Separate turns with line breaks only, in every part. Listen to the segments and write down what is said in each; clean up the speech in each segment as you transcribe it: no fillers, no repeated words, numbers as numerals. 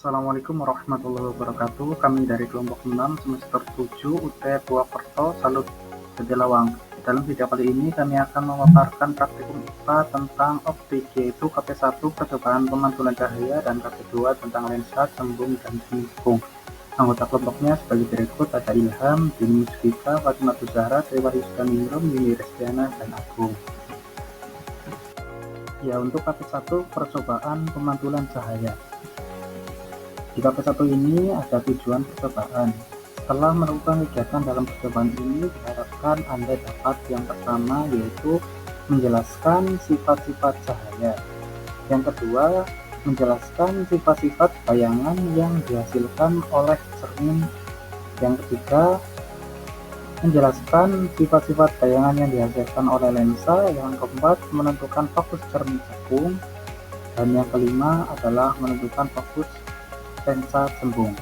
Assalamualaikum warahmatullahi wabarakatuh. Kami dari kelompok 6 semester 7 UT Purwokerto, Salut Jatilawang. Dalam video kali ini kami akan memaparkan praktikum IPA tentang optik, yaitu KP1 percobaan pemantulan cahaya dan KP2 tentang lensa, cembung, dan sembung. Anggota kelompoknya sebagai berikut: ada Ilham, Dini Musfika, Fatimah Zahra, Triwari Sudaningrum, Yuni Restiana, dan Agung. Ya, untuk KP1 percobaan pemantulan cahaya. Di KP1 ini ada tujuan percobaan. Setelah melakukan kegiatan dalam percobaan ini, diharapkan Anda dapat yang pertama, yaitu menjelaskan sifat-sifat cahaya. Yang kedua, menjelaskan sifat-sifat bayangan yang dihasilkan oleh cermin. Yang ketiga, menjelaskan sifat-sifat bayangan yang dihasilkan oleh lensa. Yang keempat, menentukan fokus cermin cekung. Dan yang kelima adalah menentukan fokus lensa cembung.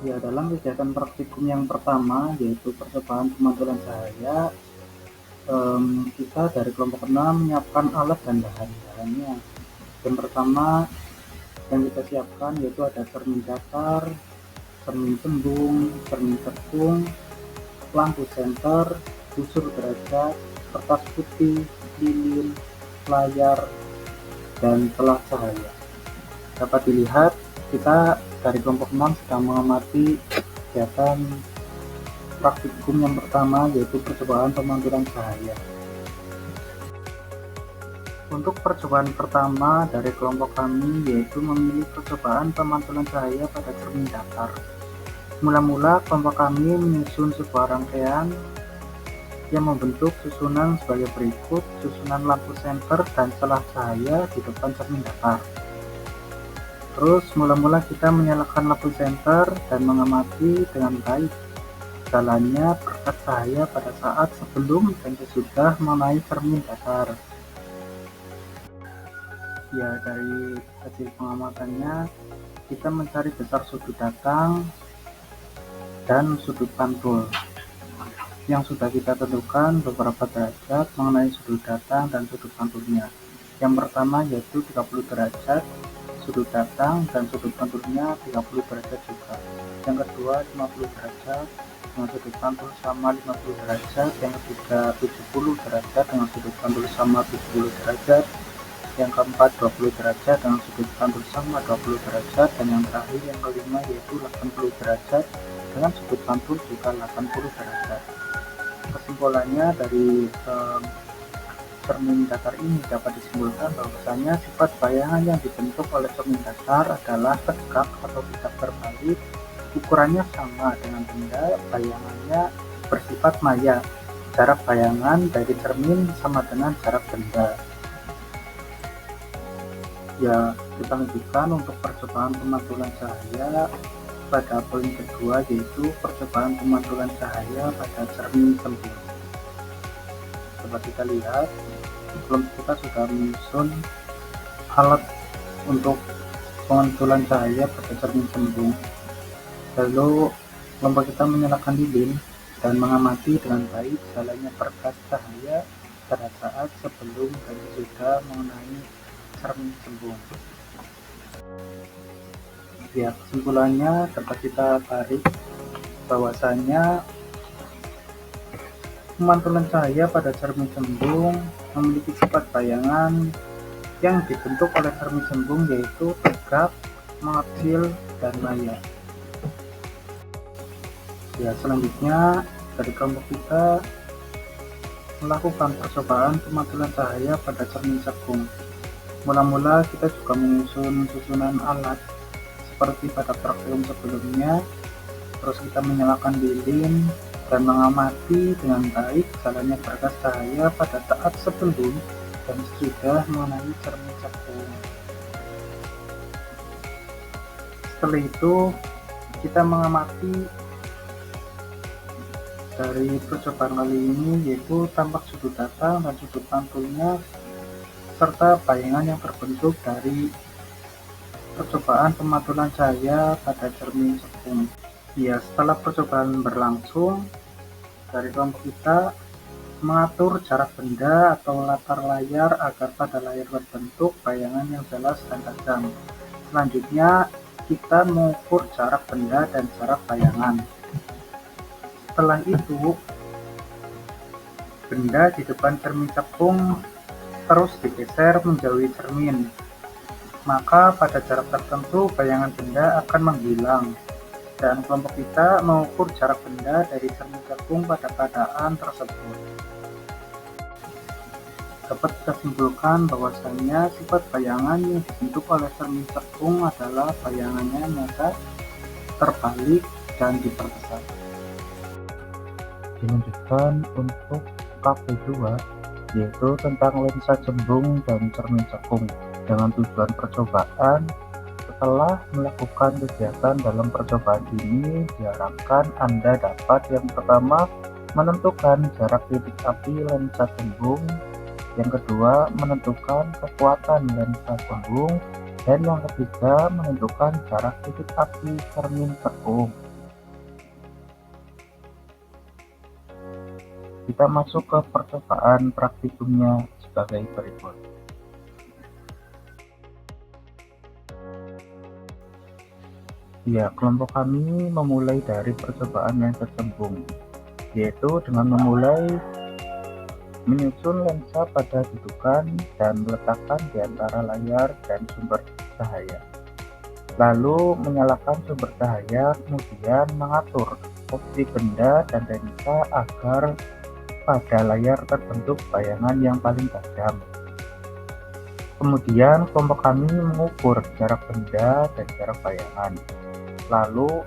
Ya, dalam kegiatan praktikum yang pertama, yaitu percobaan pemantulan cahaya, kita dari kelompok 6 menyiapkan alat dan bahan-bahannya. Yang pertama yang kita siapkan yaitu ada cermin datar, cermin cembung, cermin cekung, lampu senter, busur derajat, kertas putih, lilin, layar, dan telah cahaya. Dapat dilihat kita dari kelompok 6 sedang mengamati kegiatan praktikum yang pertama, yaitu percobaan pemantulan cahaya. Untuk percobaan pertama dari kelompok kami yaitu memilih percobaan pemantulan cahaya pada cermin datar. Mula-mula kelompok kami menyusun sebuah rangkaian yang membentuk susunan sebagai berikut: susunan lampu senter dan celah cahaya di depan cermin datar. Terus mula-mula kita menyalakan lampu senter dan mengamati dengan baik jalannya perkat cahaya pada saat sebelum dan sesudah mengenai cermin datar. Ya, dari hasil pengamatannya kita mencari besar sudut datang dan sudut pantul yang sudah kita tentukan beberapa derajat mengenai sudut datang dan sudut pantulnya. Yang pertama yaitu 30 derajat sudut datang dan sudut pantulnya 30 derajat juga. Yang kedua 50 derajat dengan sudut pantul sama 50 derajat. Yang ketiga 70 derajat dengan sudut pantul sama 70 derajat. Yang keempat 20 derajat dengan sudut pantul sama 20 derajat. Dan yang terakhir yang kelima yaitu 80 derajat dengan sudut pantul juga 80 derajat. Kesimpulannya dari cermin datar ini dapat disimpulkan bahwasanya sifat bayangan yang dibentuk oleh cermin datar adalah tegak atau tidak berbalik, ukurannya sama dengan benda, bayangannya bersifat maya, jarak bayangan dari cermin sama dengan jarak benda. Ya, kita lanjutkan untuk percobaan pemantulan cahaya pada poin kedua, yaitu percobaan pemantulan cahaya pada cermin cembung. Dapat kita lihat kelompok kita sudah menyusun alat untuk pemantulan cahaya pada cermin cembung. Lalu kelompok kita menyalakan lilin dan mengamati dengan baik jalannya perkat cahaya pada saat sebelum dan sesudah mengenai cermin cembung. Ya, kesimpulannya dapat kita tarik bahwasanya pemantulan cahaya pada cermin cembung memiliki sifat bayangan yang dibentuk oleh cermin cembung yaitu tegak, mengecil, dan maya. Ya, selanjutnya dari kelompok kita melakukan percobaan pemantulan cahaya pada cermin cekung. Mula-mula kita juga menyusun susunan alat seperti pada praktikum sebelumnya. Terus kita menyalakan lilin dan mengamati dengan baik jalannya perkat cahaya pada saat sebelum dan sesudah mengenai cermin cekung. Setelah itu kita mengamati dari percobaan kali ini yaitu tampak sudut datang dan sudut pantulnya serta bayangan yang terbentuk dari percobaan pemantulan cahaya pada cermin cekung. Ya, setelah percobaan berlangsung, dari kelompok kita mengatur jarak benda atau latar layar agar pada layar terbentuk bayangan yang jelas dan tajam. Selanjutnya, kita mengukur jarak benda dan jarak bayangan. Setelah itu, benda di depan cermin cekung terus digeser menjauhi cermin. Maka pada jarak tertentu bayangan benda akan menghilang. Dan kelompok kita mengukur jarak benda dari cermin cekung pada keadaan tersebut. Dapat kita simpulkan bahwasanya sifat bayangan yang dibentuk oleh cermin cekung adalah bayangannya nyata, terbalik, dan diperbesar. Dilanjutkan untuk KB2, yaitu tentang lensa cembung dan cermin cekung. Dengan tujuan percobaan, setelah melakukan kegiatan dalam percobaan ini, diharapkan Anda dapat yang pertama menentukan jarak titik api lensa cembung, yang kedua menentukan kekuatan lensa cembung, dan yang ketiga menentukan jarak titik api cermin cekung. Kita masuk ke percobaan praktikumnya sebagai berikut. Ya, kelompok kami memulai dari percobaan lensa cembung, yaitu dengan memulai menyusun lensa pada dudukan dan meletakkan di antara layar dan sumber cahaya. Lalu menyalakan sumber cahaya, kemudian mengatur posisi benda dan lensa agar pada layar terbentuk bayangan yang paling tajam. Kemudian kelompok kami mengukur jarak benda dan jarak bayangan. Lalu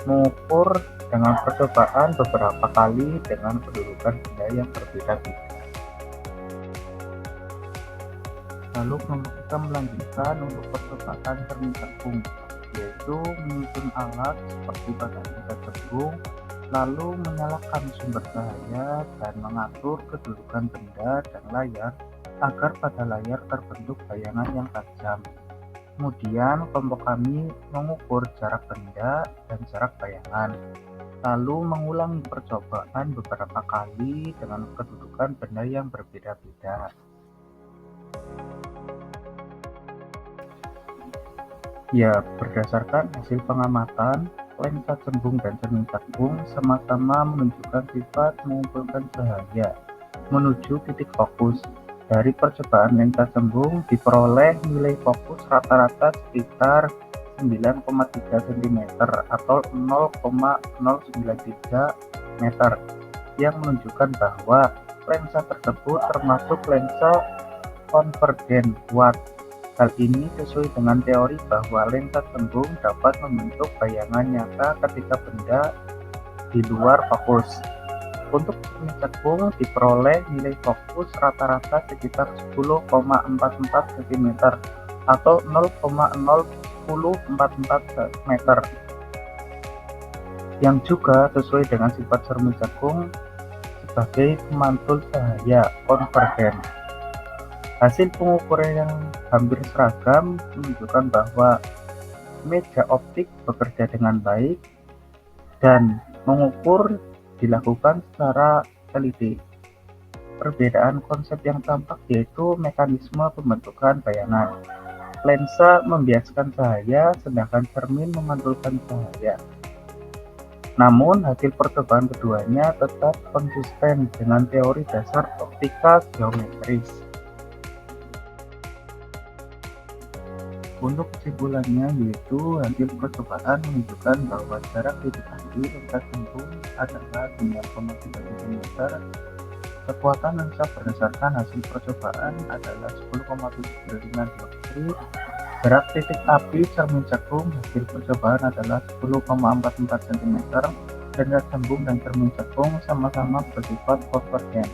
mengukur dengan percobaan beberapa kali dengan kedudukan benda yang berbeda-beda. Lalu kelompok kita melanjutkan untuk percobaan cermin cekung, yaitu menyusun alat seperti pada lensa cembung, lalu menyalakan sumber cahaya dan mengatur kedudukan benda dan layar agar pada layar terbentuk bayangan yang tajam. Kemudian kelompok kami mengukur jarak benda dan jarak bayangan, lalu mengulangi percobaan beberapa kali dengan kedudukan benda yang berbeda-beda. Ya, berdasarkan hasil pengamatan, lensa cembung dan cermin cekung sama-sama menunjukkan sifat mengumpulkan cahaya menuju titik fokus. Dari percobaan lensa cembung diperoleh nilai fokus rata-rata sekitar 9,3 cm atau 0,093 meter, yang menunjukkan bahwa lensa tersebut termasuk lensa konvergen kuat. Hal ini sesuai dengan teori bahwa lensa cembung dapat membentuk bayangan nyata ketika benda di luar fokus. Untuk cermin cekung diperoleh nilai fokus rata-rata sekitar 10,44 cm atau 0,01044 meter, yang juga sesuai dengan sifat cermin cekung sebagai pemantul cahaya konvergen. Hasil pengukuran yang hampir seragam menunjukkan bahwa media optik bekerja dengan baik dan mengukur dilakukan secara teliti. Perbedaan konsep yang tampak yaitu mekanisme pembentukan bayangan. Lensa membiaskan cahaya, sedangkan cermin memantulkan cahaya. Namun, hasil percobaan keduanya tetap konsisten dengan teori dasar optika geometris. Untuk kesimpulannya, yaitu hasil percobaan menunjukkan bahwa jarak titik api lensa cembung adalah 9,3 cm. Kekuatan lensa berdasarkan hasil percobaan adalah 10,795 dioptri. Jarak titik api cermin cekung hasil percobaan adalah 10,44 cm. Lensa cembung dan cermin cekung sama-sama bersifat konvergen.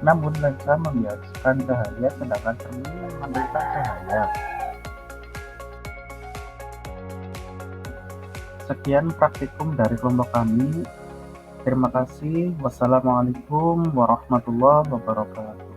Namun lensa membiaskan cahaya, sedangkan cermin memantulkan cahaya. Sekian praktikum dari kelompok kami. Terima kasih. Wassalamualaikum warahmatullahi wabarakatuh.